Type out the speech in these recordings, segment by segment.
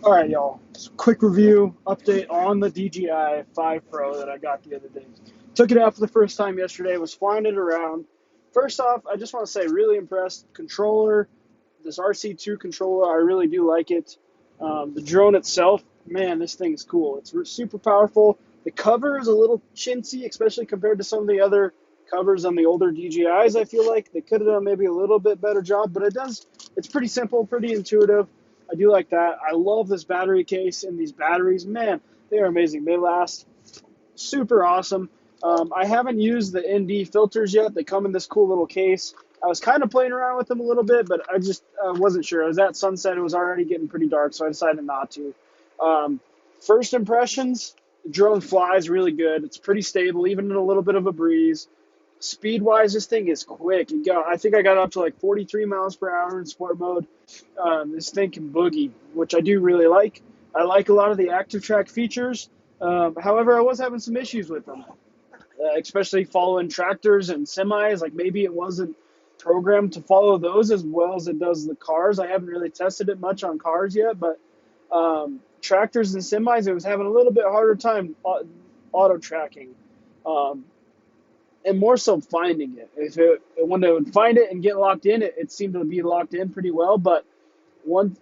All right, y'all. Just quick review update on the DJI 5 Pro that I got the other day. Took it out for the first time yesterday. Was flying it around. First off, I just want to say really impressed. Controller, this RC2 controller, I really do like it. The drone itself, man, this thing's cool. It's super powerful. The cover is a little chintzy, especially compared to some of the other covers on the older DJIs. I feel like they could have done maybe a little bit better job, but it does. It's pretty simple, pretty intuitive. I do like that. I love this battery case and these batteries. Man, they are amazing. They last super awesome. I haven't used the ND filters yet. They come in this cool little case. I was kind of playing around with them a little bit, but I just wasn't sure. I was at sunset. It was already getting pretty dark, so I decided not to. Um, First impressions, the drone flies really good. It's pretty stable, even in a little bit of a breeze. Speed wise, this thing is quick. I think I got up to like 43 miles per hour in sport mode. This thing can boogie, which I do really like. I like a lot of the active track features. However, I was having some issues with them, especially following tractors and semis. Like maybe it wasn't programmed to follow those as well as it does the cars. I haven't really tested it much on cars yet, but tractors and semis, it was having a little bit harder time auto tracking. Um, and more so finding it. When they would find it and get locked in, it seemed to be locked in pretty well. But once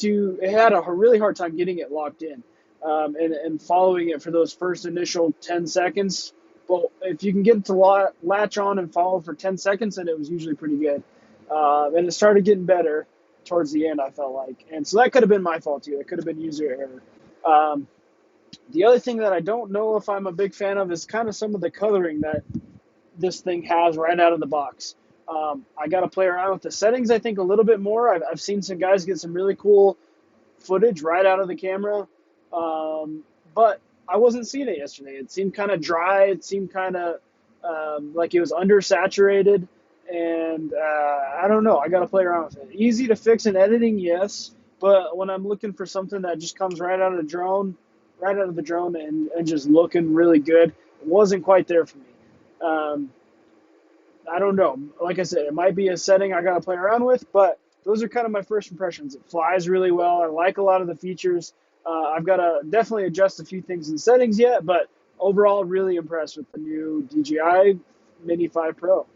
it had a really hard time getting it locked in, and following it for those first initial 10 seconds. But if you can get it to latch on and follow for 10 seconds, then it was usually pretty good. And it started getting better towards the end, I felt like. And so that could have been my fault too. It could have been user error. The other thing that I don't know if I'm a big fan of is kind of some of the coloring that this thing has right out of the box. I got to play around with the settings, I think, a little bit more. I've seen some guys get some really cool footage right out of the camera, but I wasn't seeing it yesterday. It seemed kind of dry. It seemed kind of like it was undersaturated, and I don't know. I got to play around with it. Easy to fix in editing, yes, but when I'm looking for something that just comes right out of the drone and just looking really good, it wasn't quite there for me. Um, I don't know. Like I said, it might be a setting I got to play around with, but those are kind of my first impressions. It flies really well. I like a lot of the features. I've got to definitely adjust a few things in settings yet, but overall, really impressed with the new DJI Mini 5 Pro.